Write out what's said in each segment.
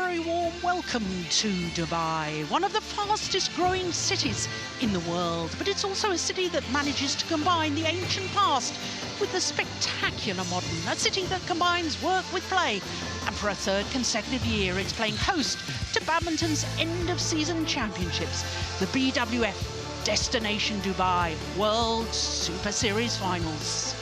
very warm welcome to Dubai, one of the fastest growing cities in the world, but it's also a city that manages to combine the ancient past with the spectacular modern, a city that combines work with play, and for a third consecutive year it's playing host to badminton's end of season championships, the BWF Destination Dubai World Superseries Finals.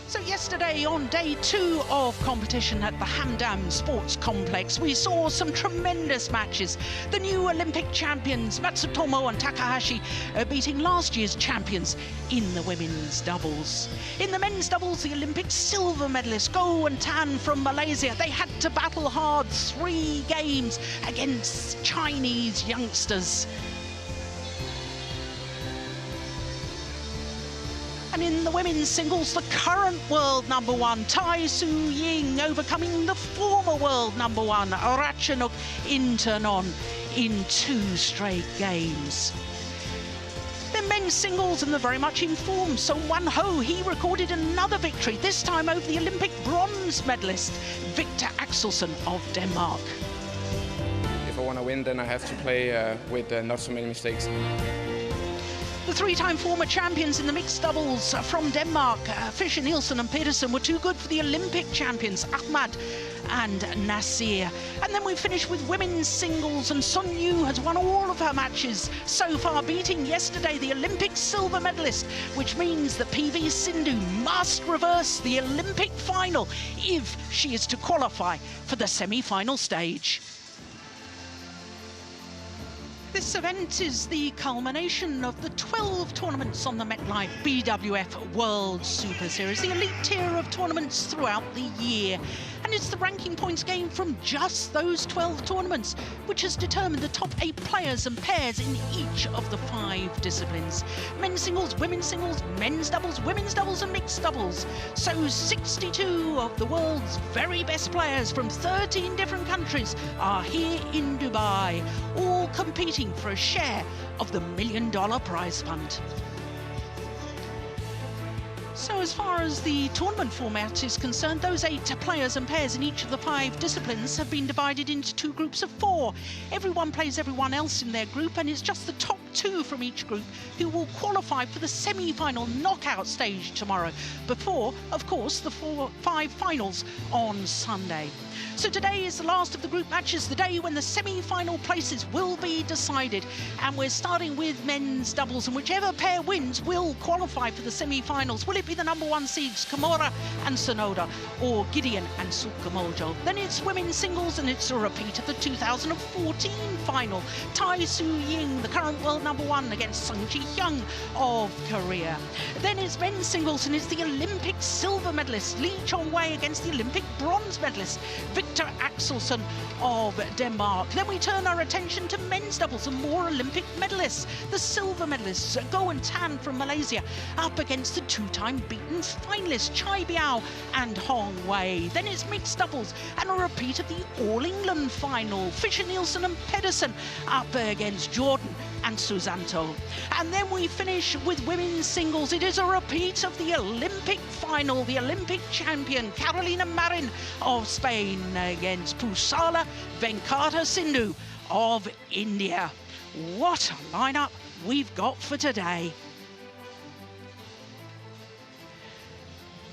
So yesterday, on day 2 of competition at the Hamdam Sports Complex, we saw some tremendous matches. The new Olympic champions, Matsutomo and Takahashi, beating last year's champions in the women's doubles. In the men's doubles, the Olympic silver medalists, Go and Tan from Malaysia, they had to battle hard 3 games against Chinese youngsters. And in the women's singles, the current world #1, Tai Su Ying, overcoming the former world #1, Ratchanok Internon, in 2 straight games. The men's singles, and they're very much in form. Song Wan Ho, he recorded another victory, this time over the Olympic bronze medalist, Victor Axelsen of Denmark. If I want to win, then I have to play with not so many mistakes. The 3-time former champions in the mixed doubles from Denmark, Fischer, Nielsen and Pedersen, were too good for the Olympic champions, Ahmad and Nasir. And then we finished with women's singles, and Sun Yu has won all of her matches so far, beating yesterday the Olympic silver medalist, which means that PV Sindhu must reverse the Olympic final if she is to qualify for the semi-final stage. This event is the culmination of the 12 tournaments on the MetLife BWF World Superseries, the elite tier of tournaments throughout the year. And it's the ranking points game from just those 12 tournaments which has determined the top 8 players and pairs in each of the 5 disciplines. Men's singles, women's singles, men's doubles, women's doubles and mixed doubles. So 62 of the world's very best players from 13 different countries are here in Dubai, all competing for a share of the $1 million prize fund. So as far as the tournament format is concerned, those 8 players and pairs in each of the 5 disciplines have been divided into 2 groups of 4. Everyone plays everyone else in their group, and it's just the top 2 from each group who will qualify for the semi-final knockout stage tomorrow, before, of course, the 5 finals on Sunday. So today is the last of the group matches, the day when the semi-final places will be decided. And we're starting with men's doubles, and whichever pair wins will qualify for the semi-finals. Will it be the #1 seeds, Kamura and Sonoda, or Gideon and Sukamuljo? Then it's women's singles, and it's a repeat of the 2014 final. Tai Su Ying, the current world #1, against Sanjaya of Korea. Then it's men's singles, and it's the Olympic silver medalist, Lee Chong-wei, against the Olympic bronze medalist, Victor Axelsen of Denmark. Then we turn our attention to men's doubles and more Olympic medalists. The silver medalists, Go and Tan from Malaysia, up against the 2-time beaten finalists, Chai Biao and Hong Wei. Then it's mixed doubles and a repeat of the All England final, Fischer, Nielsen and Pedersen up against Jordan and Susanto. And then we finish with women's singles. It is a repeat of the Olympic final, the Olympic champion, Carolina Marin of Spain, against Pusala Venkata Sindhu of India. What a lineup we've got for today.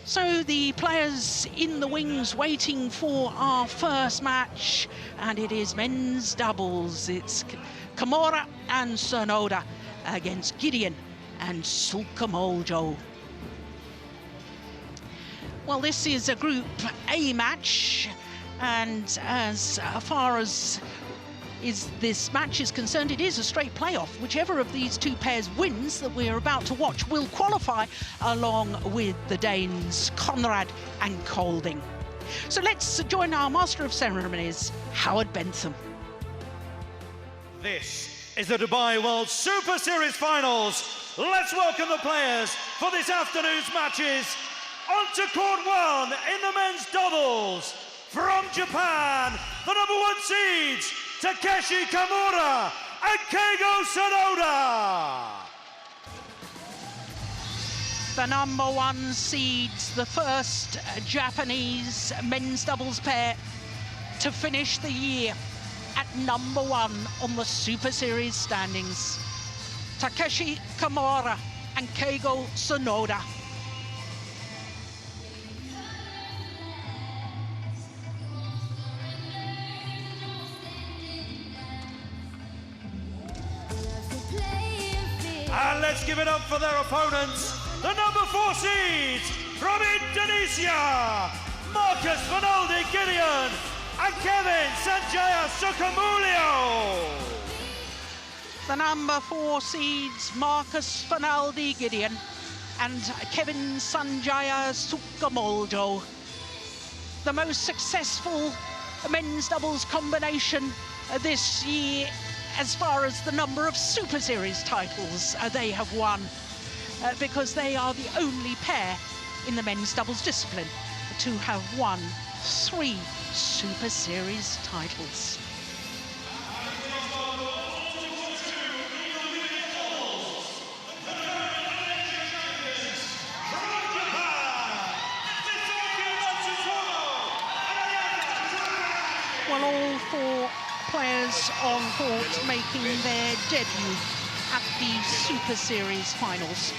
So the players in the wings waiting for our first match, and it is men's doubles. It's Kamura and Sonoda against Gideon and Sukamuljo. Well, this is a Group A match, and as far as this match is concerned, it is a straight playoff. Whichever of these 2 pairs wins that we're about to watch will qualify, along with the Danes Conrad and Kolding. So let's join our Master of Ceremonies, Howard Bentham. This is the Dubai World Super Series Finals. Let's welcome the players for this afternoon's matches. Onto court 1 in the men's doubles. From Japan, the #1 seeds, Takeshi Kamura and Keigo Sonoda. The number 1 seeds, the first Japanese men's doubles pair to finish the year at number 1 on the Super Series standings. Takeshi Kamura and Keigo Sonoda. And let's give it up for their opponents, the number 4 seeds from Indonesia, Marcus Fernaldi Gideon and Kevin Sanjaya Sukamuljo. The number 4 seeds, Marcus Fernaldi Gideon and Kevin Sanjaya Sukamuljo. The most successful men's doubles combination this year as far as the number of Super Series titles they have won, because they are the only pair in the men's doubles discipline to have won 3 Super Series titles. Well, all 4 players on court making their debut at the Super Series finals.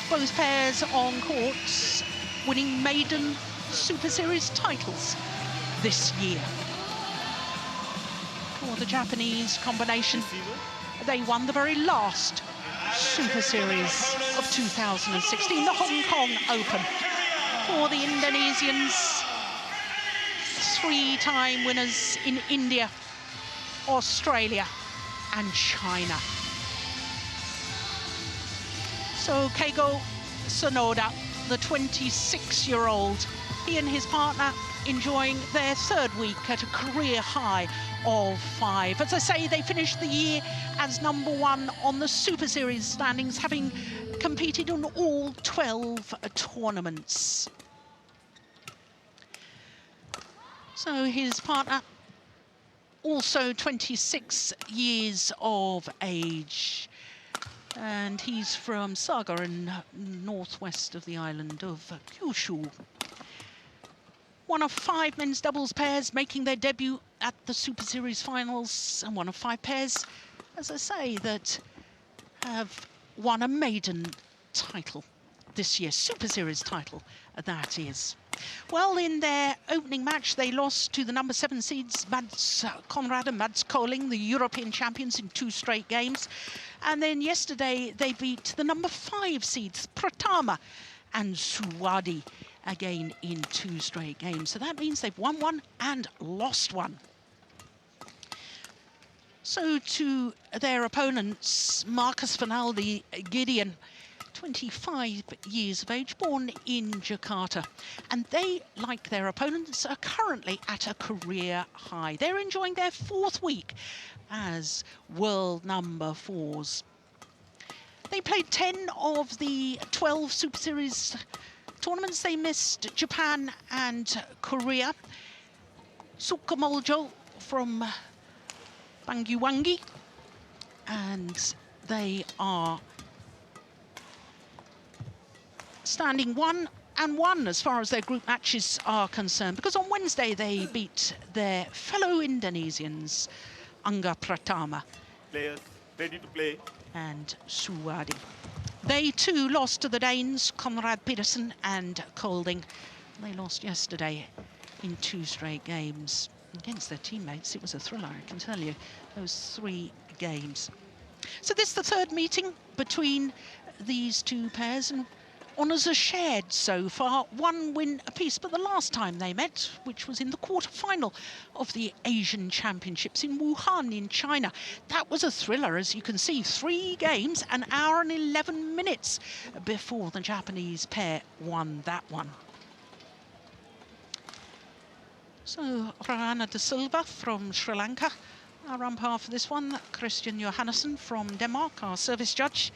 Both pairs on court winning maiden Super Series titles this year. For the Japanese combination, they won the very last Super Series of 2016, the Hong Kong Open. For the Indonesians, 3-time winners in India, Australia and China. So Keigo Sonoda, the 26-year-old, he and his partner enjoying their 3rd week at a career high of 5. As I say, they finished the year as number 1 on the Super Series standings, having competed in all 12 tournaments. So his partner, also 26 years of age, and he's from Saga in northwest of the island of Kyushu. One of 5 men's doubles pairs making their debut at the Super Series finals, and one of 5 pairs, as I say, that have won a maiden title this year, Super Series title, that is. Well, in their opening match, they lost to the number 7 seeds, Mads Conrad and Mads Koling, the European champions, in 2 straight games. And then yesterday, they beat the number 5 seeds, Pratama and Suwadi, again in 2 straight games. So that means they've won 1 and lost 1. So to their opponents, Marcus Fernaldi Gideon, 25 years of age, born in Jakarta. And they, like their opponents, are currently at a career high. They're enjoying their 4th week as world number 4s. They played 10 of the 12 Super Series tournaments. They missed Japan and Korea. Sukamuljo from Bangui-Wangi, and they are standing 1-1 as far as their group matches are concerned, because on Wednesday they beat their fellow Indonesians, Angga Pratama. Players ready to play. And Suwadi. They too lost to the Danes, Conrad Pedersen and Kolding. They lost yesterday in 2 straight games against their teammates. It was a thriller, I can tell you, those 3 games. So this is the 3rd meeting between these 2 pairs, and honours are shared so far, 1 win apiece. But the last time they met, which was in the quarter-final of the Asian Championships in Wuhan in China, that was a thriller, as you can see. 3 games, 1 hour and 11 minutes before the Japanese pair won that one. So Rana de Silva from Sri Lanka, our umpire for this one. Christian Johannesson from Denmark, our service judge.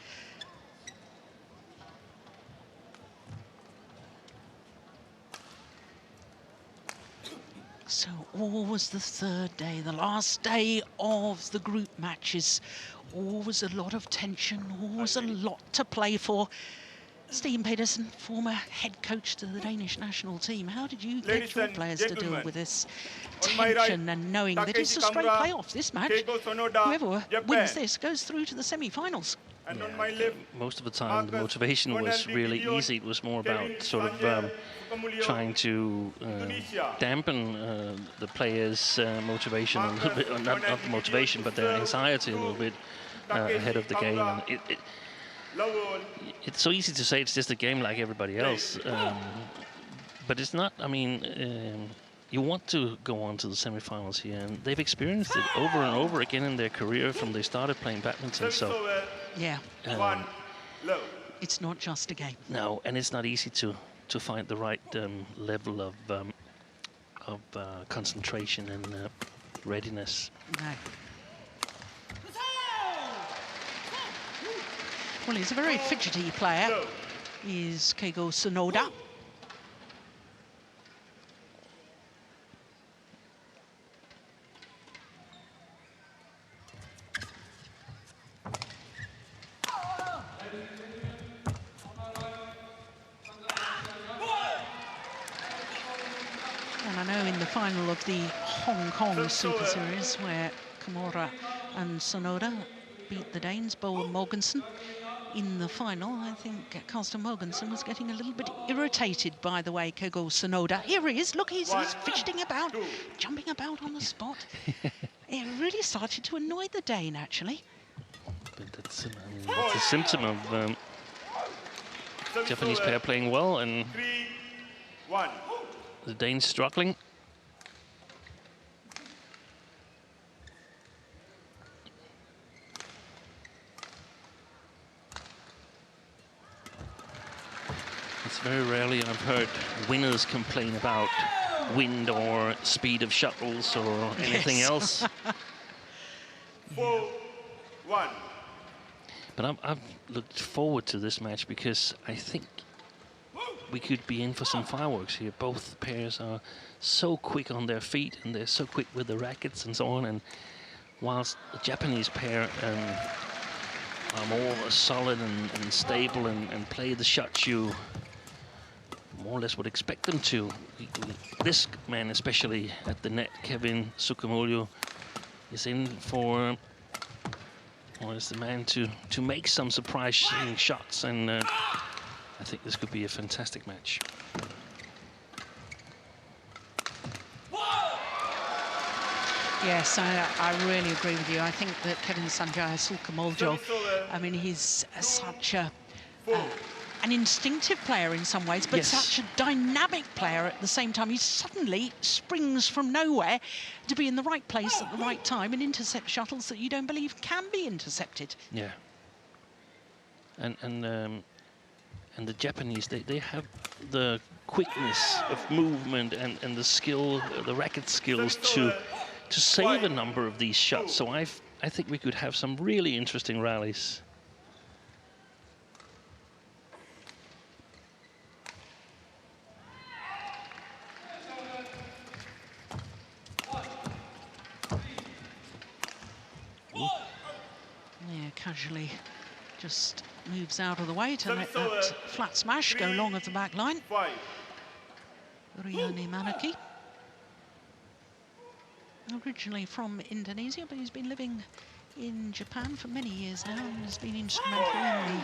So always the 3rd day, the last day of the group matches. Always a lot of tension, always a lot to play for. Steve Pedersen, former head coach to the Danish national team. How did you get your players to deal with this tension and knowing that it's a straight playoff, this match? Keigo, Sonoda, Whoever Japan. wins this goes through to the semi-finals. And on my left, Most of the time, the motivation was really Gideon, easy. It was more about Kevin, sort of Sanjaya, Sukamuljo, trying to dampen the players' motivation a little bit, or not the motivation, but their anxiety a little bit ahead of the game. And it's so easy to say it's just a game like everybody else, but it's not. I mean, you want to go on to the semi-finals here, and they've experienced it over and over again in their career from they started playing badminton. So yeah, it's not just a game. no, and it's not easy to find the right level of concentration and readiness. No. Well, he's a very fidgety player. He's Keigo Sonoda. And I know in the final of the Hong Kong Super Series, where Kamura and Sonoda beat the Danes, Bo and Morgensen, in the final, I think Carsten Morgensen was getting a little bit irritated by the way Keigo Sonoda. Here he is, look, he's fidgeting about, jumping about on the spot. It really started to annoy the Dane, actually. But that's, I mean, it's a symptom of Japanese pair playing well and the Danes struggling. It's very rarely I've heard winners complain about wind or speed of shuttles or anything else. 4-1. But I've looked forward to this match because I think we could be in for some fireworks here. Both pairs are so quick on their feet and they're so quick with the rackets and so on. And whilst the Japanese pair are more solid and stable and play the shots you more or less would expect them to. This man, especially at the net, Kevin Sukamuljo, is in for, or is the man to make some surprising shots, and I think this could be a fantastic match. Yes, I really agree with you. I think that Kevin Sanjaya Sukamuljo, I mean, he's such an instinctive player in some ways, but yes, such a dynamic player at the same time. He suddenly springs from nowhere to be in the right place at the right time and intercept shuttles that you don't believe can be intercepted. Yeah. And the Japanese, they have the quickness of movement and the skill, the racket skills to save a number of these shots. So I think we could have some really interesting rallies. Yeah, casually just moves out of the way to let that flat smash go long of the back line. Rioni Manaki. Originally from Indonesia, but he's been living in Japan for many years now and has been instrumental in the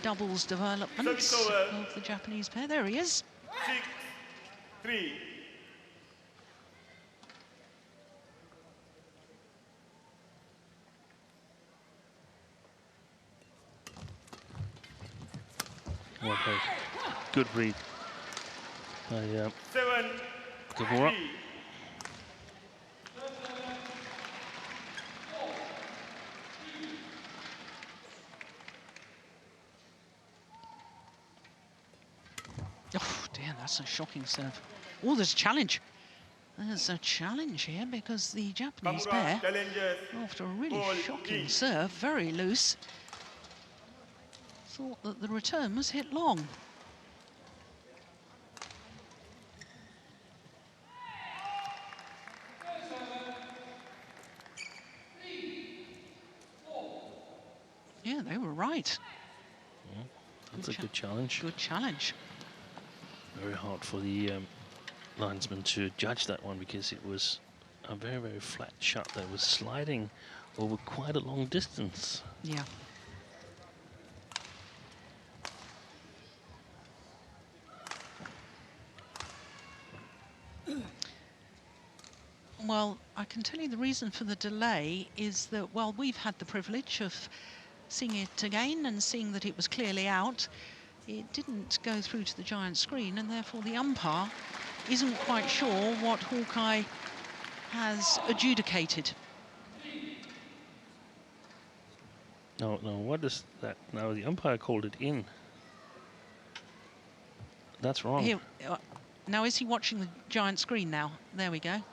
doubles developments of the Japanese pair. There he is. 6-3. Well played. Good read by 7-3. Kamura. Oh dear, that's a shocking serve. Oh, there's a challenge. There's a challenge here because the Japanese pair, after a really shocking serve, very loose, thought that the return was hit long. Yeah, they were right. That's a good challenge. Good challenge. Very hard for the linesman to judge that one because it was a very, very flat shot that was sliding over quite a long distance. Yeah. Well, I can tell you the reason for the delay is that, well, we've had the privilege of seeing it again and seeing that it was clearly out. It didn't go through to the giant screen, and therefore the umpire isn't quite sure what Hawkeye has adjudicated. No, what is that? No, the umpire called it in. That's wrong. Here, now, is he watching the giant screen now? There we go.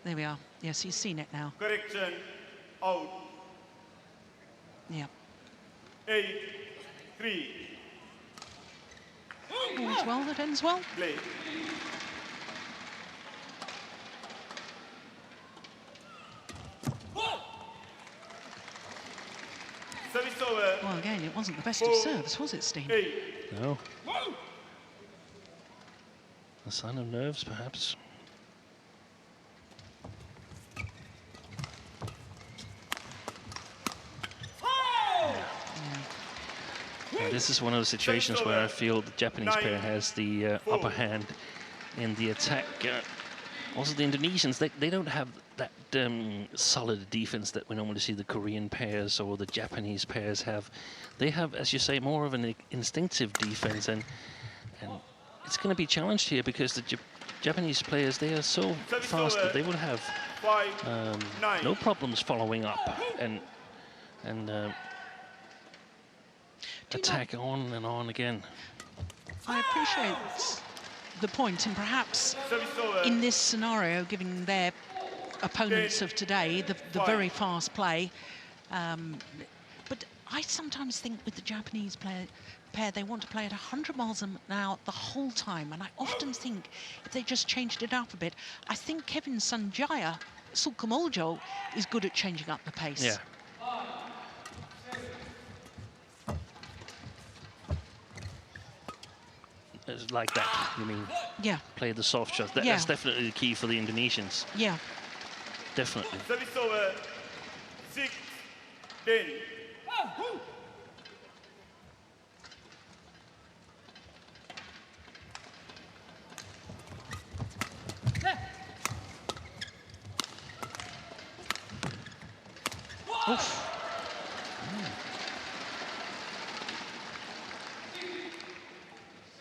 There we are. Yes, he's seen it now. Correction. Out. Yeah. 8-3. All's well that ends well. Play. Service over. Well, again, it wasn't the best of serves, was it, Steen? 8. No. A sign of nerves, perhaps. This is one of the situations where I feel the Japanese pair has the upper hand in the attack. Also, the Indonesians, they don't have that solid defense that we normally see the Korean pairs or the Japanese pairs have. They have, as you say, more of an instinctive defense, and it's going to be challenged here because the Japanese players, they are so fast that they will have no problems following up and attack on and on again. I appreciate the point, and perhaps in this scenario, giving their opponents of today the very fast play. But I sometimes think with the Japanese pair, they want to play at 100 miles an hour the whole time. And I often think if they just changed it up a bit, I think Kevin Sanjaya, Sukamuljo, is good at changing up the pace. Yeah. Like that, you mean? Yeah. Play the soft shot. That's definitely the key for the Indonesians. Yeah. Definitely. Service over. 6-10. Oof.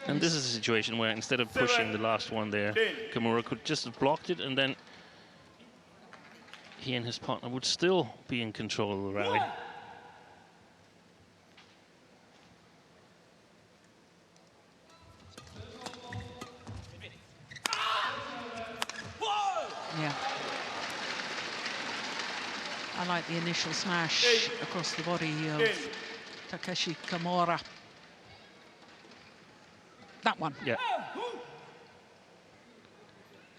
And this is a situation where instead of pushing the last one there, Kamura could just have blocked it, and then he and his partner would still be in control of the rally. Yeah. I like the initial smash across the body of Takeshi Kamura. That one. Yeah.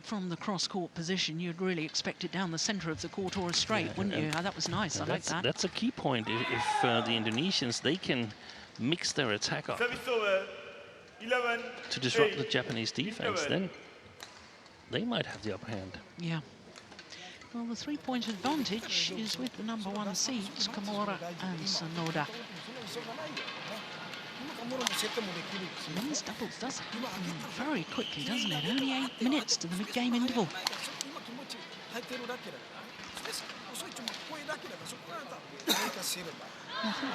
From the cross-court position, you'd really expect it down the centre of the court or a straight, wouldn't you? That was nice. I like that. That's a key point. If the Indonesians, they can mix their attack up to disrupt the Japanese defense, then they might have the upper hand. Yeah. Well, the three-point advantage is with the #1 seeds, Kamura and Sonoda. Men's doubles does happen very quickly, doesn't it? Only 8 minutes to the mid-game interval. I think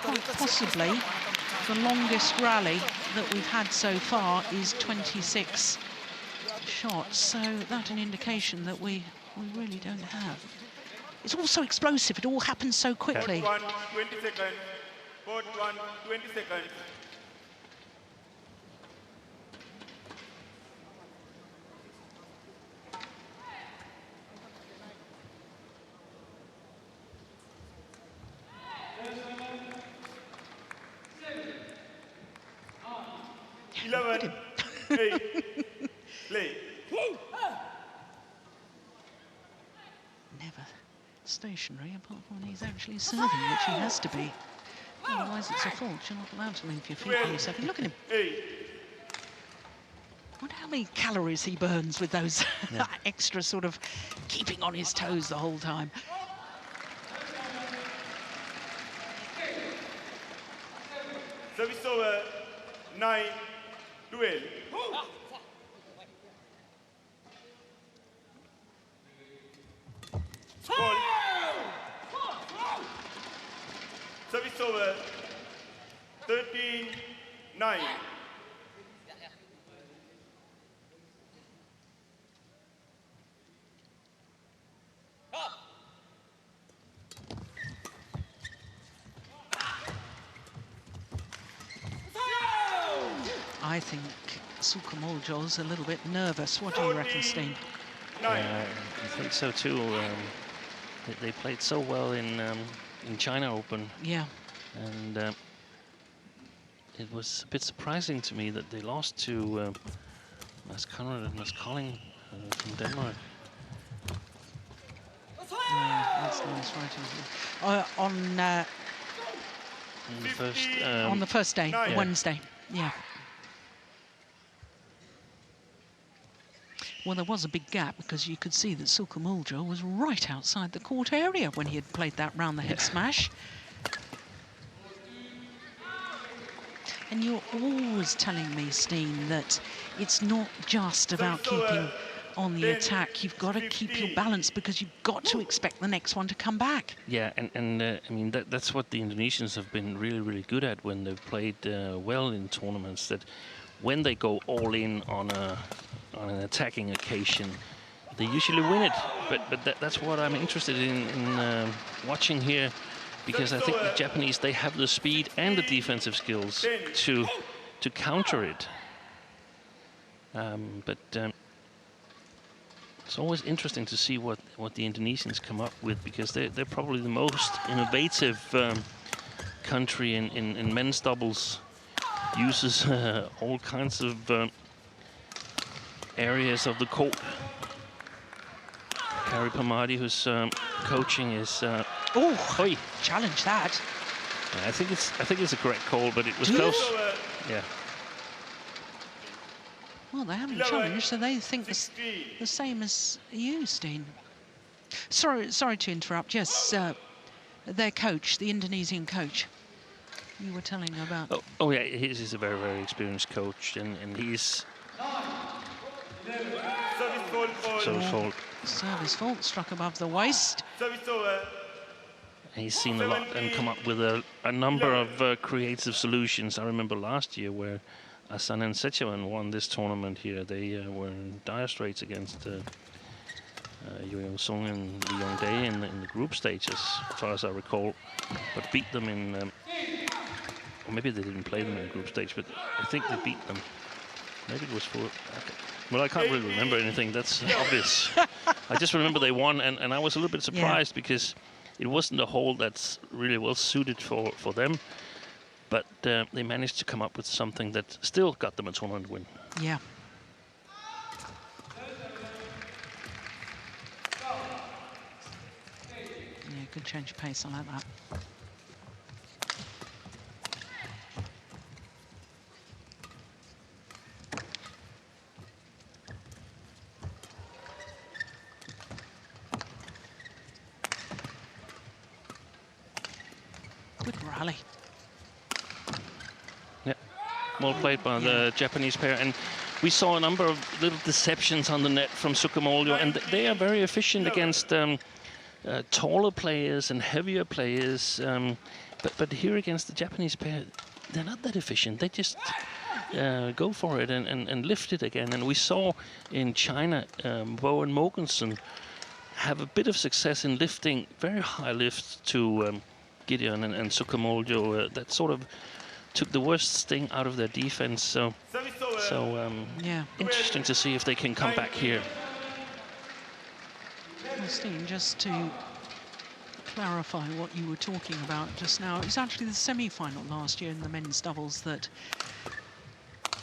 quite possibly the longest rally that we've had so far is 26 shots, so that's an indication that we really don't have. It's all so explosive, it all happens so quickly. 4-1, 20 seconds. 4-1, 20 seconds. Look at him. 8, play. Never stationary, apart from when he's actually serving, which he has to be. Otherwise, it's a fault. You're not allowed to move your feet on your second. Look at him. Wonder how many calories he burns with those that extra sort of keeping on his toes the whole time. Service over 9-12. Ball. Service over 13-9. I think Sukamuljo's a little bit nervous. What do you reckon, Steen? I think so too. They played so well in China Open. Yeah. And it was a bit surprising to me that they lost to Mads Conrad and Mads Kolding from Denmark. Yeah, that's nice, right? On the first day, Wednesday. Yeah. Well, there was a big gap because you could see that Sukamuljo was right outside the court area when he had played that round the head smash. And you're always telling me, Steen, that it's not just about keeping on the attack. You've got to keep your balance because you've got to expect the next one to come back. Yeah, and I mean, that's what the Indonesians have been really, really good at when they've played well in tournaments, that when they go all in on an attacking occasion, they usually win it. But that's what I'm interested in watching here, because I think the Japanese, they have the speed and the defensive skills to counter it. But it's always interesting to see what the Indonesians come up with, because they're probably the most innovative country in men's doubles. Uses all kinds of areas of the court. Kari Pamadi, who's coaching, is challenge that. Yeah, I think it's a correct call, but it was close. Yeah. Well, they haven't challenged, so they think the same as you, Steen. Sorry to interrupt. Yes, their coach, the Indonesian coach. You were telling about. Oh yeah, he's a very, very experienced coach, and he's service fault. Service fault, struck above the waist. He's seen a lot and come up with a number of creative solutions. I remember last year where Asan and Sechewan won this tournament here. They were in dire straits against Yo Sung and Lee Yong Dae in the group stage, as far as I recall, but beat them in. Or maybe they didn't play them in the group stage, but I think they beat them. Maybe it was for. Okay. Well, I can't really remember anything. That's obvious. I just remember they won, and I was a little bit surprised because it wasn't a hole that's really well suited for them. But they managed to come up with something that still got them a tournament win. Yeah. Yeah, good change of pace. I like that. Good rally. Yeah, well played by the Japanese pair, and we saw a number of little deceptions on the net from Sukamuljo, and they are very efficient against taller players and heavier players. But here against the Japanese pair, they're not that efficient. They just go for it and lift it again. And we saw in China, Bo and Mogensen have a bit of success in lifting very high lifts to Gideon and Sukamuljo. That sort of took the worst sting out of their defense. So interesting to see if they can come back here. Well, Steen, just to clarify what you were talking about just now, it was actually the semi-final last year in the men's doubles that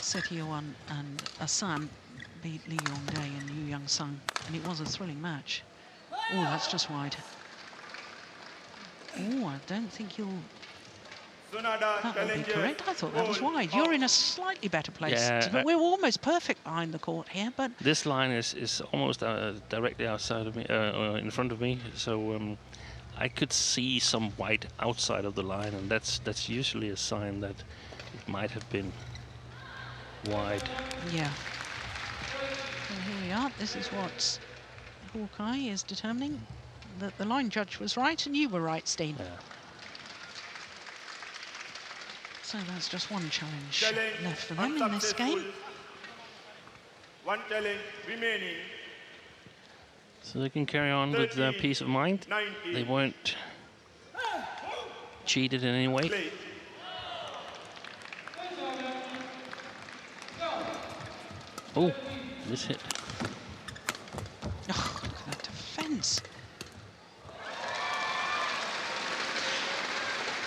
Sechewan and Asan beat Lee Yong Dae and Yu Young Sung, and it was a thrilling match. Oh, that's just wide. Oh, I don't think he'll That would be correct. I thought that was wide. You're in a slightly better place. Yeah, But we're almost perfect behind the court here, but this line is almost directly outside of me, in front of me. So I could see some white outside of the line, and that's usually a sign that it might have been wide. yeah. Well, here we are. This is what Hawkeye is determining. That the line judge was right and you were right, Steen. Yeah. So that's just one challenge left for them in this game. One challenge remaining. So they can carry on with peace of mind. 19. They weren't cheated in any way. Play. Oh, this hit. Oh, look at that defence.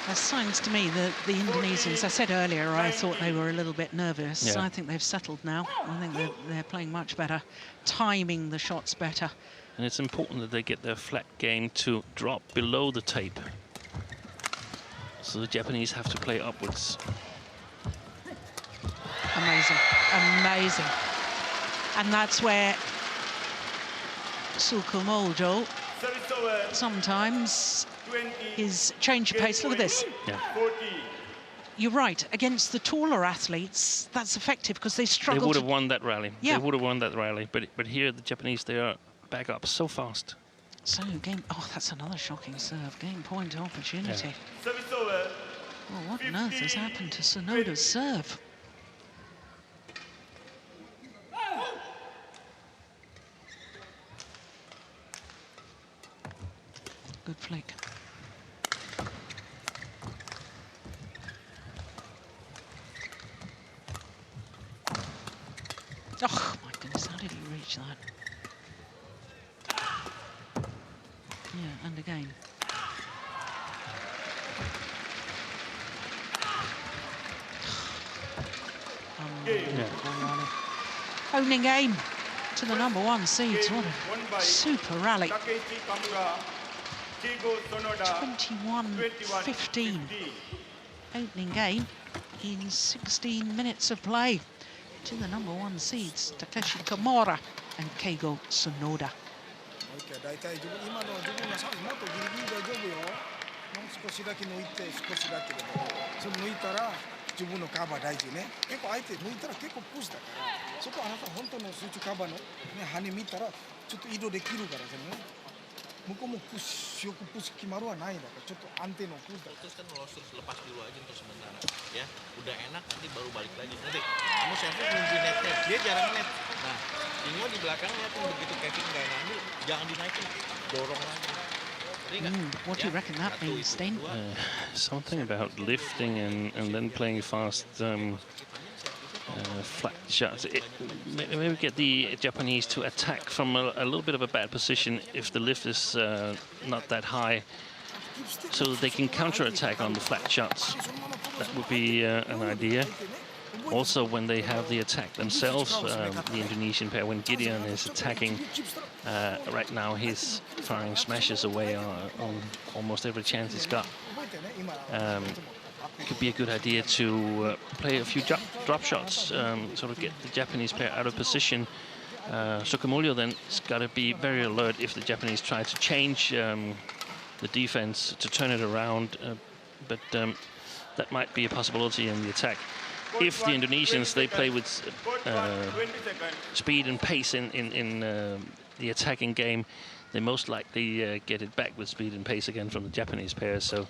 There's signs to me that the Indonesians, I said earlier, I thought they were a little bit nervous. Yeah. I think they've settled now. I think they're playing much better, timing the shots better. And it's important that they get their flat game to drop below the tape. So the Japanese have to play upwards. Amazing, amazing. And that's where Sukamuljo Service over. sometimes 20. is change of pace. Look at this. Yeah. 40. You're right, against the taller athletes, that's effective because they They struggle would to... have won that rally. Yeah. They would have won that rally. But here the Japanese, they are back up so fast. So, game... Oh, that's another shocking serve. Game point opportunity. Service over. Well, what on earth has happened to Sonoda's serve? Good flick. Oh, my goodness, how did he reach that? Yeah, and again. Opening game to the #1 seeds. What Won a by super rally. Takeshi Kamura. Keigo Sonoda. 21-15. Opening game in 16 minutes of play to the #1 seeds, Takeshi Kamura and Keigo Sonoda. 大体今の自分がサーブもっとギリギリ大丈夫よ。もう少しだけ抜いて少しだけでもその抜いたら自分のカバー大事ね。結構相手抜いたら結構プッシュだからそこあなた本当の水中カバーの、ね、羽見たらちょっと移動できるからですね。向こうもプッシュよくプッシュ決まるはないんだからちょっと安定のプッシュだから。 Terus kan terus lepas dulu aja untuk sementara ya udah enak nanti baru balik lagi nanti kamu service nungguin netnya dia jarang net nah Ingo di belakangnya tuh begitu Kevin nggak ngambil jangan dinaikin dorong lagi. What do you reckon that means, Steen? Something about lifting and then playing fast flat shots. Maybe get the Japanese to attack from a little bit of a bad position if the lift is not that high, so that they can counter-attack on the flat shots. That would be an idea. Also, when they have the attack themselves, the Indonesian pair, when Gideon is attacking, right now he's firing smashes away on almost every chance he's got. Could be a good idea to play a few drop shots, sort of get the Japanese pair out of position. Sukamuljo then has got to be very alert if the Japanese try to change the defense to turn it around, but that might be a possibility in the attack. If the Indonesians, they play with speed and pace in the attacking game, they most likely get it back with speed and pace again from the Japanese pair, so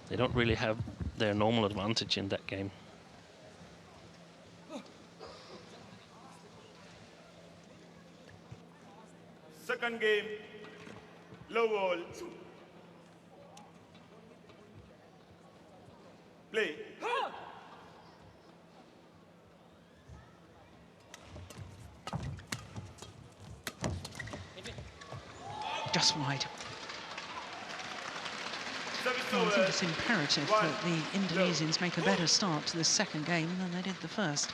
they don't really have their normal advantage in that game. Second game, low wall. Play. Just wide. Service Well, I over. think it's imperative that the Indonesians make a better start to the second game than they did the first.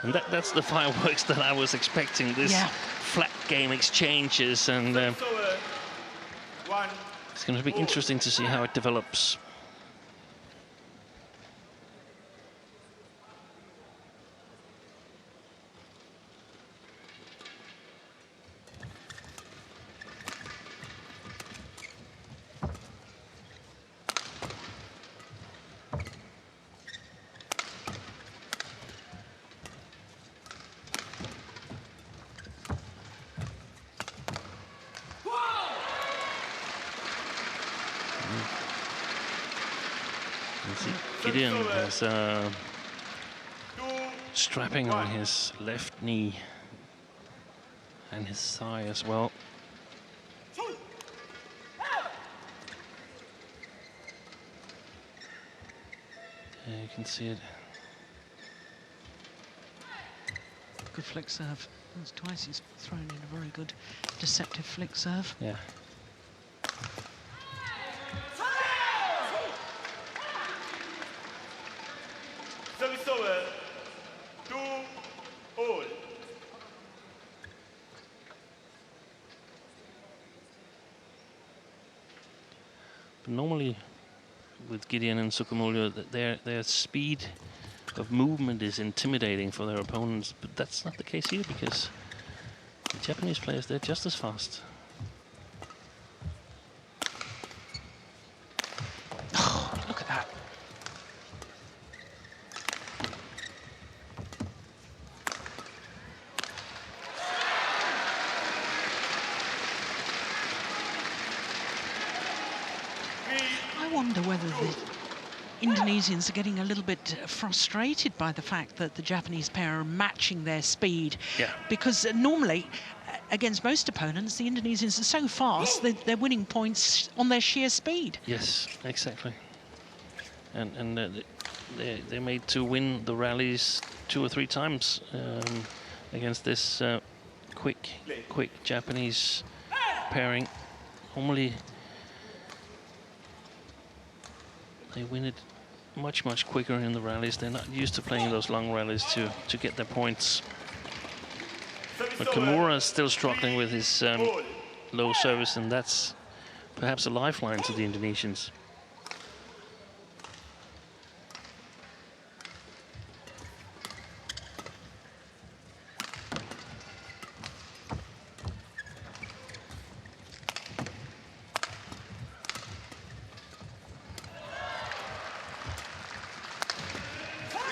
And that's the fireworks that I was expecting. This flat game exchanges, and it's going to be interesting to see how it develops. Gideon has strapping on his left knee and his thigh as well. Yeah, you can see it. Good flick serve. That's twice he's thrown in a very good deceptive flick serve. Yeah. Service over, 2-all. But normally, with Gideon and Sukamuljo, their speed of movement is intimidating for their opponents, but that's not the case here, because the Japanese players, they're just as fast. Oh, look at that. I wonder whether the Indonesians are getting a little bit frustrated by the fact that the Japanese pair are matching their speed. Yeah. Because normally, against most opponents, the Indonesians are so fast that they're winning points on their sheer speed. Yes, exactly. And they're made to win the rallies 2 or 3 times against this quick Japanese pairing. Normally, they win it much quicker in the rallies. They're not used to playing those long rallies to get their points. But Kamura is still struggling with his low service, and that's perhaps a lifeline to the Indonesians.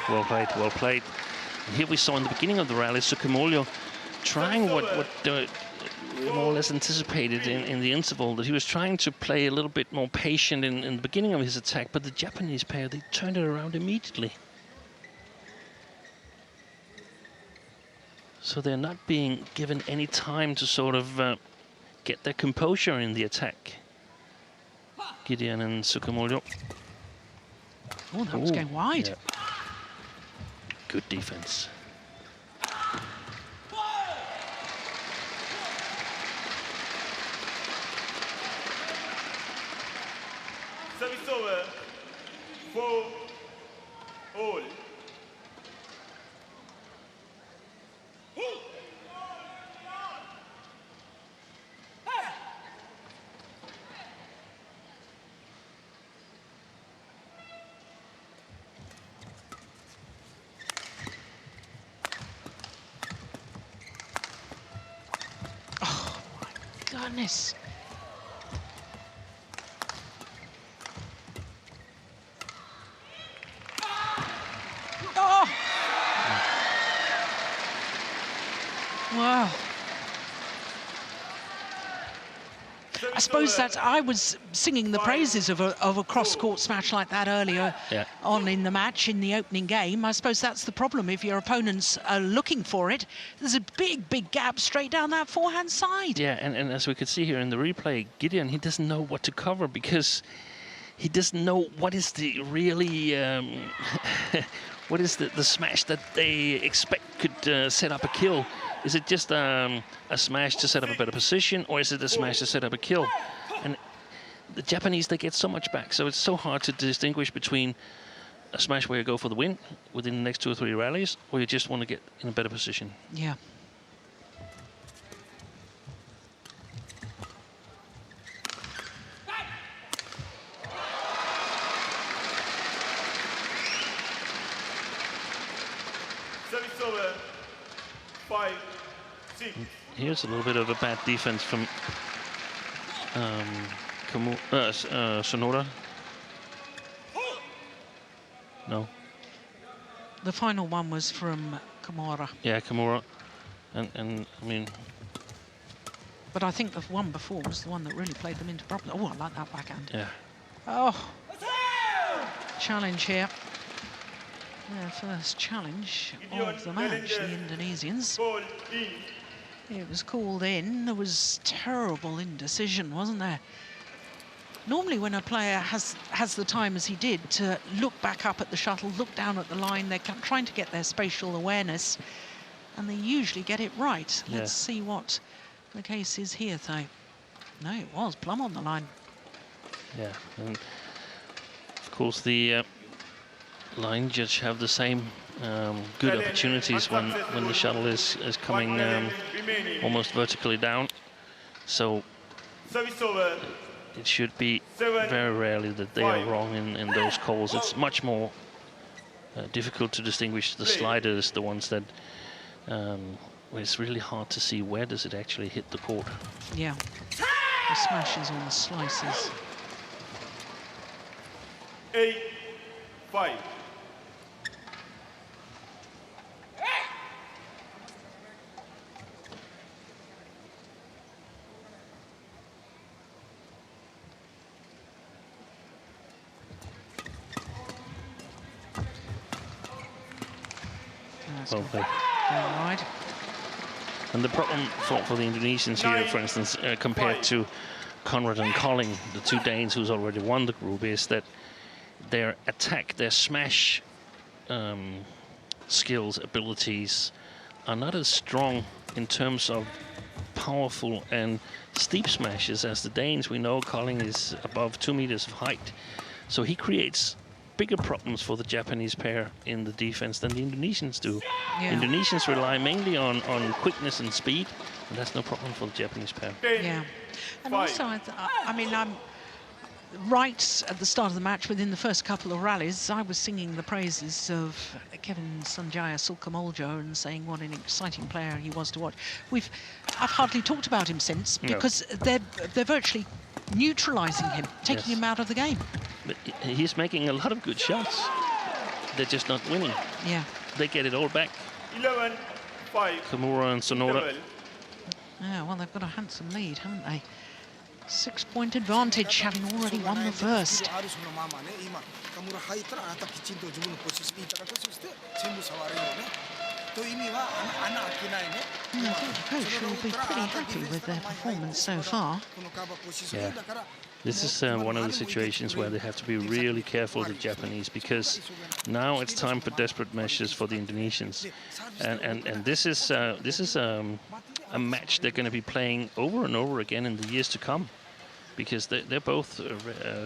Well played, well played. And here we saw in the beginning of the rally, Sukamuljo trying what more or less anticipated in the interval, that he was trying to play a little bit more patient in the beginning of his attack, but the Japanese pair, they turned it around immediately. So they're not being given any time to sort of get their composure in the attack. Gideon and Sukamuljo. Oh, that was going wide. Yeah. Good defense. Service over, 4-all. Goodness. Oh! Wow. I suppose that I was singing the praises of a cross-court smash like that earlier on in the match, in the opening game. I suppose that's the problem. If your opponents are looking for it, there's a big gap straight down that forehand side. Yeah, and as we could see here in the replay, Gideon, he doesn't know what to cover, because he doesn't know what is the really what is the smash that they expect could set up a kill. Is it just a smash to set up a better position, or is it a smash to set up a kill? And the Japanese, they get so much back, so it's so hard to distinguish between a smash where you go for the win within the next 2 or 3 rallies, or you just want to get in a better position. Yeah. Service over. 5, 6. Here's a little bit of a bad defense from Sonoda. No. The final one was from Kamura. Yeah, Kamura. And I mean... But I think the one before was the one that really played them into problems. Oh, I like that backhand. Yeah. Oh. Challenge here. Their first challenge of the match, the Indonesians. It was called in. There was terrible indecision, wasn't there? Normally when a player has the time as he did to look back up at the shuttle, look down at the line, they're trying to get their spatial awareness, and they usually get it right. Yeah. Let's see what the case is here, though. No, it was plumb on the line. Yeah, and of course the line judge have the same good opportunities when the shuttle is coming almost vertically down. So it should be very rarely that they are wrong in those calls. It's much more difficult to distinguish the sliders, the ones that where it's really hard to see where does it actually hit the court. Yeah, the smashes on the slices. 8, 5. Well played. Wide. And the problem for the Indonesians here, for instance, compared to Conrad and Colling, the 2 Danes who's already won the group, is that their attack, their smash skills, abilities are not as strong in terms of powerful and steep smashes as the Danes. We know Colling is above 2 meters of height, so he creates bigger problems for the Japanese pair in the defense than the Indonesians do. Yeah. Indonesians rely mainly on quickness and speed, and that's no problem for the Japanese pair. Yeah, and also, I mean, I'm right at the start of the match, within the first couple of rallies, I was singing the praises of Kevin Sanjaya Sukamuljo and saying what an exciting player he was to watch. I've hardly talked about him since, because they're virtually neutralising him, taking him out of the game. But he's making a lot of good shots. They're just not winning. Yeah. They get it all back. 11, 5. Kamura and Sonoda. Yeah, well, they've got a handsome lead, haven't they? 6-point advantage, having already won the first. I think the coach will be pretty happy with their performance so far. Yeah. This is one of the situations where they have to be really careful, the Japanese, because now it's time for desperate measures for the Indonesians, and this is a match they're going to be playing over and over again in the years to come, because they're both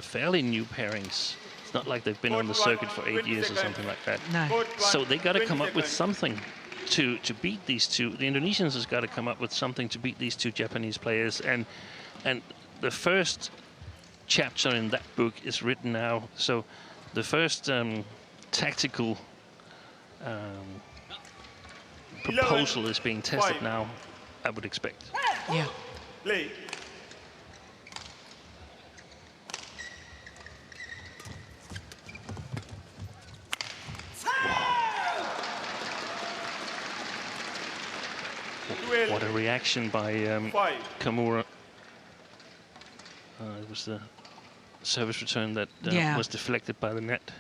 fairly new pairings. It's not like they've been on the circuit for 8 years or something like that. No. So they got to come up with something to beat these two. The Indonesians has got to come up with something to beat these 2 Japanese players, and the first chapter in that book is written now. So the first tactical proposal is being tested now, I would expect. Yeah. Play. What a reaction by Kamura. It was the service return that was deflected by the net.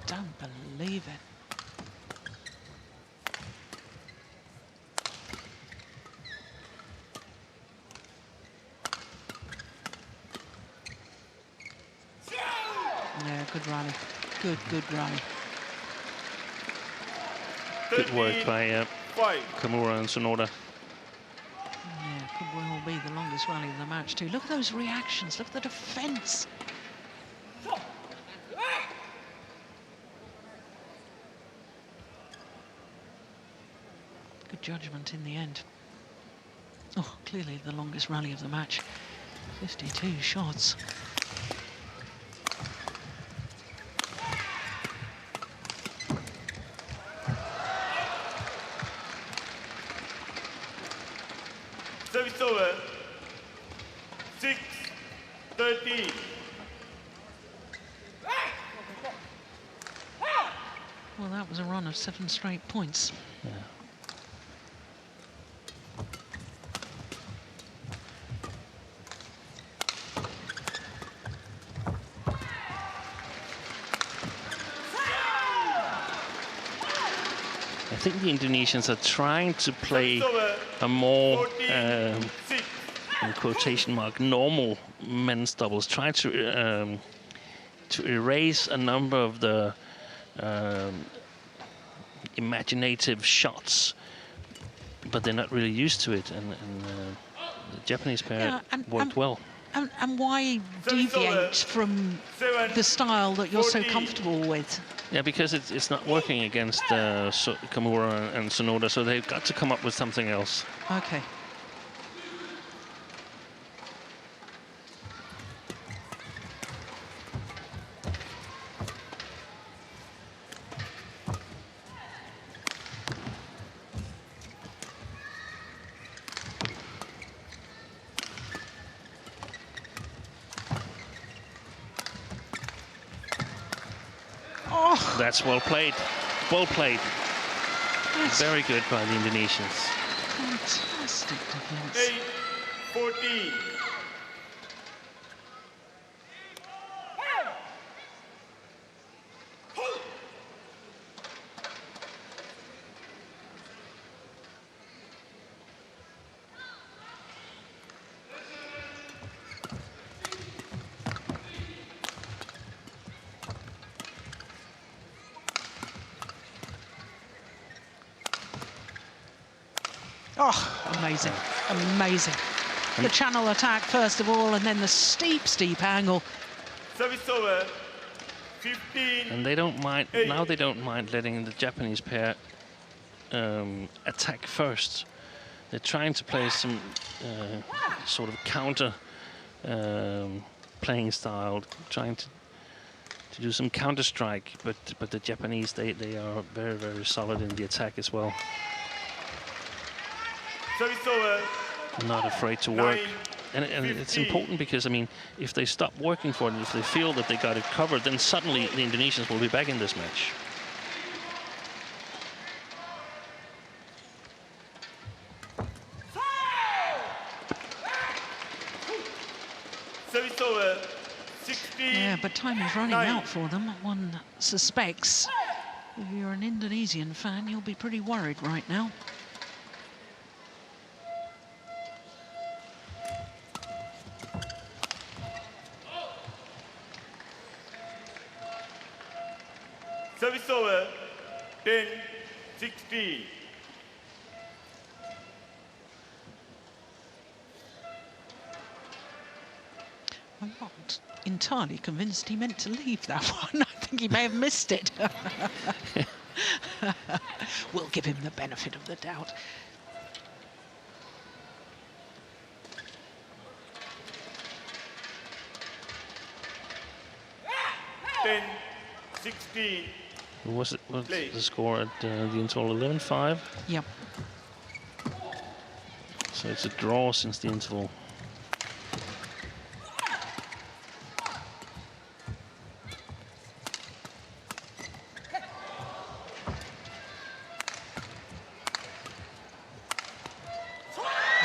Don't believe it. Yeah, good rally. Good rally. Good work by 5. Kamura and Sonoda. Yeah, could well be the longest rally of the match too. Look at those reactions. Look at the defence. Good judgment in the end. Oh, clearly the longest rally of the match. 52 shots. Service over. 6-13. Well, that was a run of 7 straight points. Yeah. I think the Indonesians are trying to play a more, in quotation mark, normal men's doubles, trying to erase a number of the imaginative shots, but they're not really used to it, and the Japanese pair worked well. And why deviate from the style that you're so comfortable with? Yeah, because it's not working against Kamura and Sonoda, so they've got to come up with something else. Okay. That's well played. Well played. That's very good by the Indonesians. Fantastic defense. 8-14. Oh, amazing, amazing. The channel attack first of all, and then the steep angle. Service over. 15. And they don't mind, now they don't mind letting the Japanese pair attack first. They're trying to play some sort of counter playing style, trying to do some counter strike, but the Japanese, they are very solid in the attack as well. Service over. Not afraid to work. And it's important because, I mean, if they stop working for it, if they feel that they got it covered, then suddenly the Indonesians will be back in this match. Service over. 16. Yeah, but time is running out for them. One suspects. If you're an Indonesian fan, you'll be pretty worried right now. Service over. 10-16. I'm not entirely convinced he meant to leave that one. I think he may have missed it. We'll give him the benefit of the doubt. What's the score at the interval? 11-5? Yep. So it's a draw since the interval.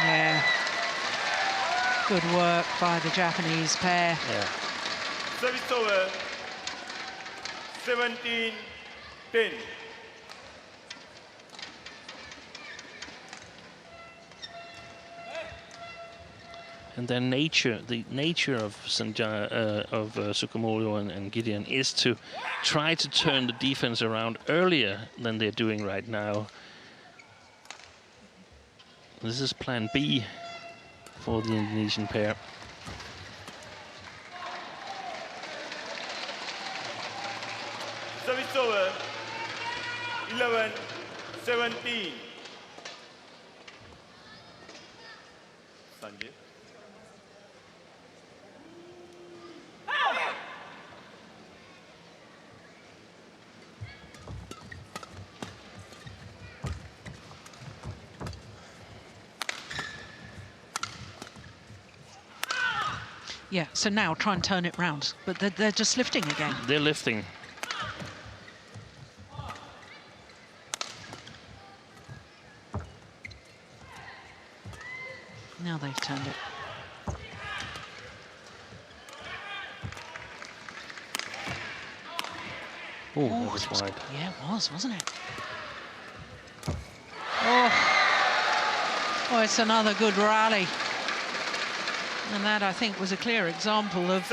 Yeah. Good work by the Japanese pair. Yeah. Service over. 17-10. And their nature, the nature of Sanjaya, Sukamuljo and Gideon is to try to turn the defense around earlier than they're doing right now. This is plan B for the Indonesian pair. Service over. 11-17. Sanjay. Yeah, so now try and turn it round. But they're just lifting again. They're lifting. Now they've turned it. Oh, that was wide. Yeah, it was, wasn't it? Oh, it's another good rally. And that, I think, was a clear example of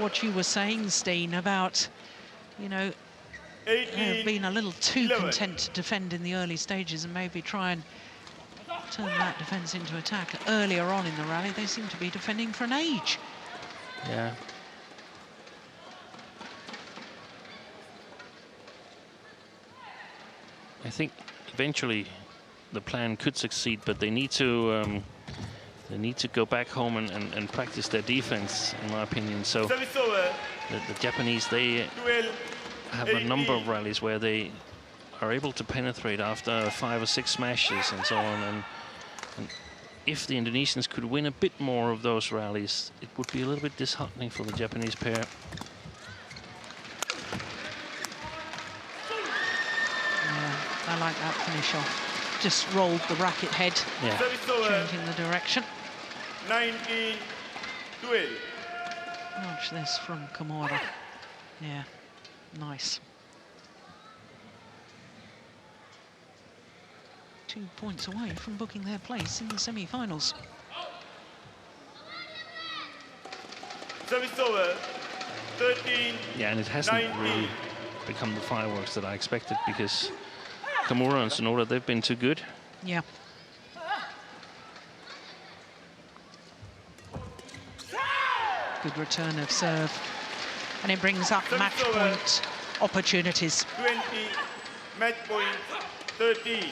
what you were saying, Steen, about, you know, being a little too content to defend in the early stages and maybe try and turn that defence into attack. Earlier on in the rally, they seem to be defending for an age. Yeah. I think eventually the plan could succeed, but they need to go back home and practice their defense, in my opinion. So the Japanese, they have a number of rallies where they are able to penetrate after 5 or 6 smashes and so on. And if the Indonesians could win a bit more of those rallies, it would be a little bit disheartening for the Japanese pair. Yeah, I like that finish off. Just rolled the racket head, Yeah. changing the direction. 19-12. Watch this from Kamura. Yeah, nice. 2 points away from booking their place in the semi-finals. Service over. 13. Yeah, and it hasn't really become the fireworks that I expected, because Kamura and Sonoda, they've been too good. Yeah. Good return of serve. And it brings up match point opportunities. 20. Match point 13.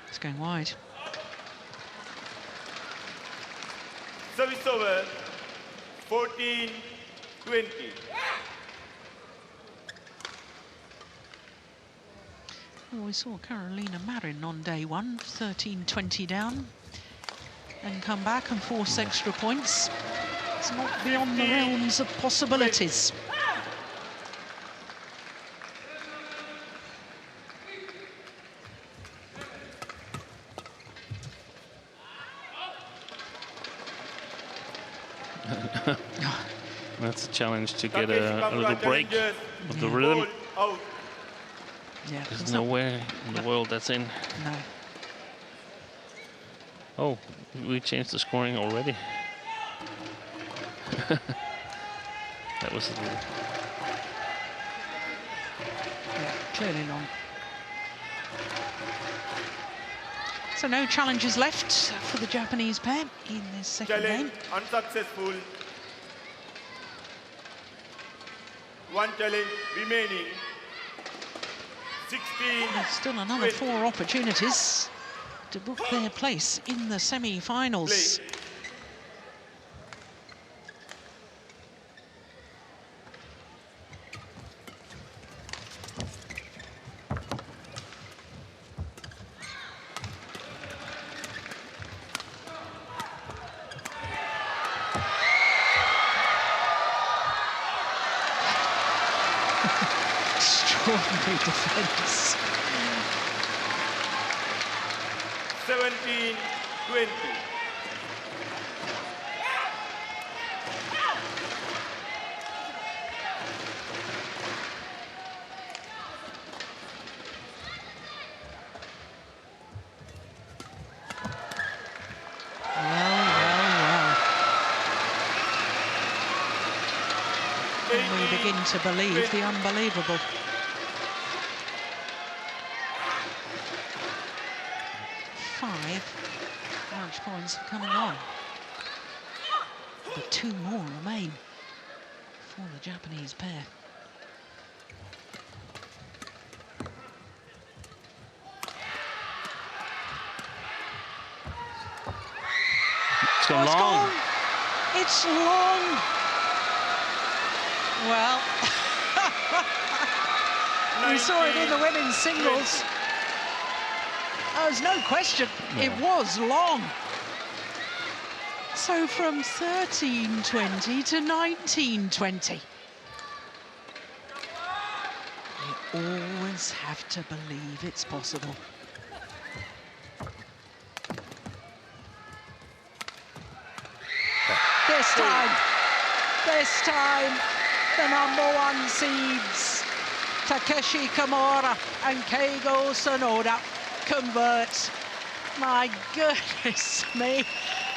It's going wide. Service over. 14-20. Well, we saw Carolina Marin on day one, 13-20 down, and come back and force extra points. It's not beyond the realms of possibilities. That's a challenge to get a little break of the rhythm. Yeah, There's nowhere in the world that's in. No. Oh, we changed the scoring already. That was a little... Yeah, clearly long. So no challenges left for the Japanese pair in this second Challenge game. unsuccessful. One challenge remaining. 16. There's still another 4 opportunities to book their place in the semi-finals. Extraordinary defence. 17-20. begin to believe the unbelievable. Five match points coming on, but 2 more remain for the Japanese pair. It's gone long. It's long. Well, we saw it in the women's singles. There's no question, it was long. So from 13-20 to 19-20. You always have to believe it's possible. This time, the #1 seeds, Takeshi Kamura and Keigo Sonoda, convert. My goodness me,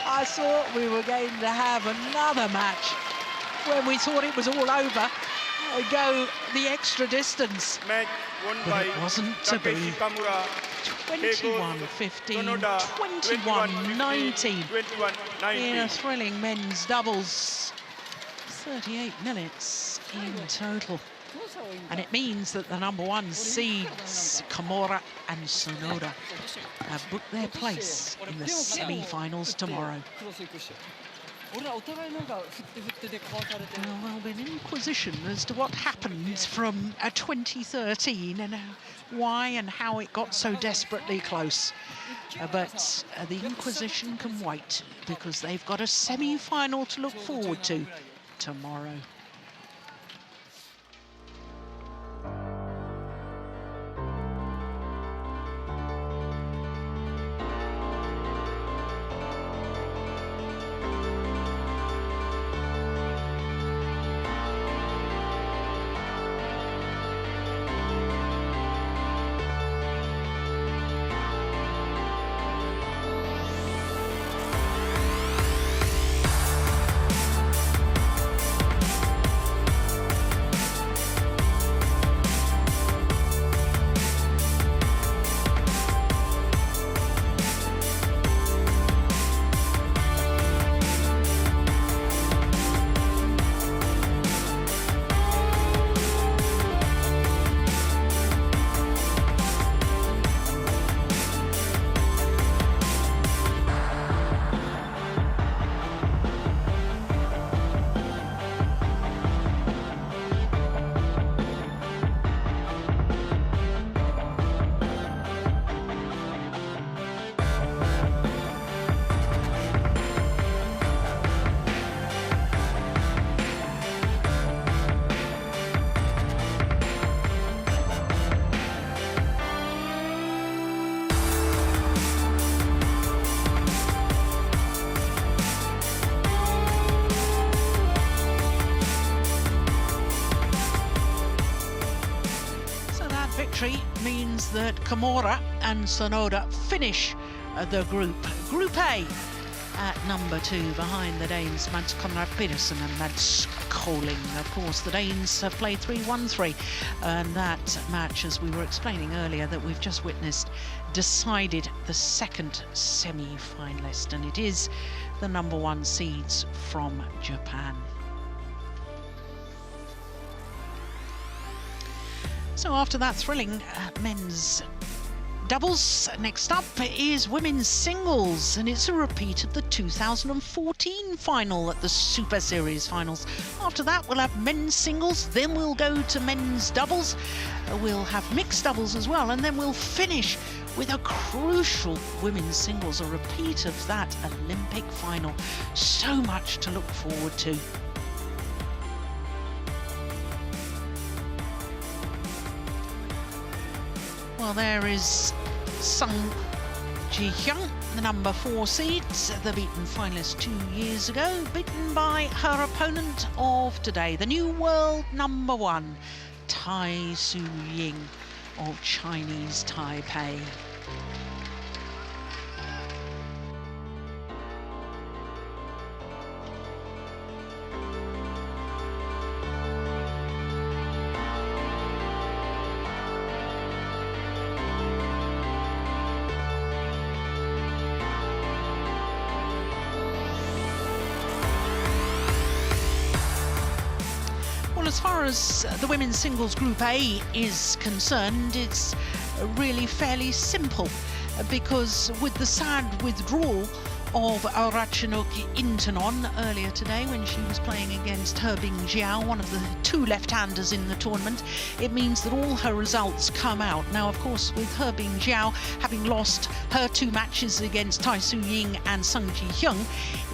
I thought we were going to have another match when we thought it was all over. Go the extra distance, Match won but by it wasn't to be. Takeshi Kamura. 21-15, Sonoda, 21-19 21-19. in a thrilling men's doubles. 38 minutes in total. And it means that the #1 seeds, Kamura and Sonoda, have booked their place in the semi-finals tomorrow. Well, there'll be an inquisition as to what happened from 2013 and why and how it got so desperately close. But the inquisition can wait, because they've got a semi-final to look forward to tomorrow. Means that Kamura and Sonoda finish the Group A at #2 behind the Danes Mads Conrad Pedersen and Mads Koling. Of course, the Danes have played 3-1-3, and that match, as we were explaining earlier, that we've just witnessed, decided the second semi-finalist, and it is the #1 seeds from Japan. So after that thrilling men's doubles, next up is women's singles, and it's a repeat of the 2014 final at the Super Series finals. After that, we'll have men's singles, then we'll go to men's doubles, we'll have mixed doubles as well, and then we'll finish with a crucial women's singles, a repeat of that Olympic final. So much to look forward to. Well, there is Sanjaya, the #4 seed, the beaten finalist 2 years ago, beaten by her opponent of today, the new world #1, Tai Su Ying of Chinese Taipei. as far as the women's singles Group A is concerned, it's really fairly simple because with the sad withdrawal of Ratchanok Intanon earlier today when she was playing against Herbing Jiao, one of the two left-handers in the tournament, it means that all her results come out. Now, of course, with Herbing Jiao having lost her 2 matches against Tai Su Ying and Sung Ji Hyung,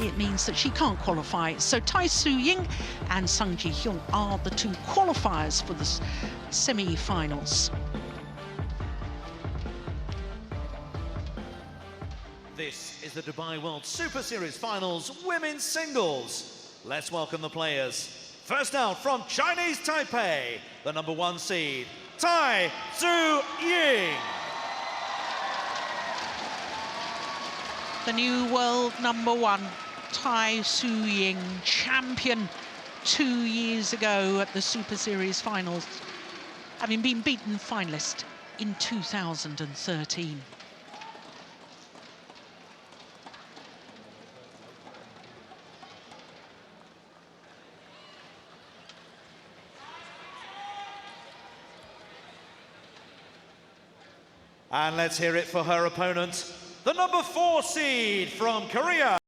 it means that she can't qualify. So Tai Su Ying and Sung Ji Hyung are the 2 qualifiers for the semi-finals. This is the Dubai World Super Series Finals Women's Singles. Let's welcome the players. First out from Chinese Taipei, the number 1 seed, Tai Su Ying. The new world number 1, Tai Su Ying, champion 2 years ago at the Super Series Finals, having been beaten finalist in 2013. And let's hear it for her opponent, the number 4 seed from Korea.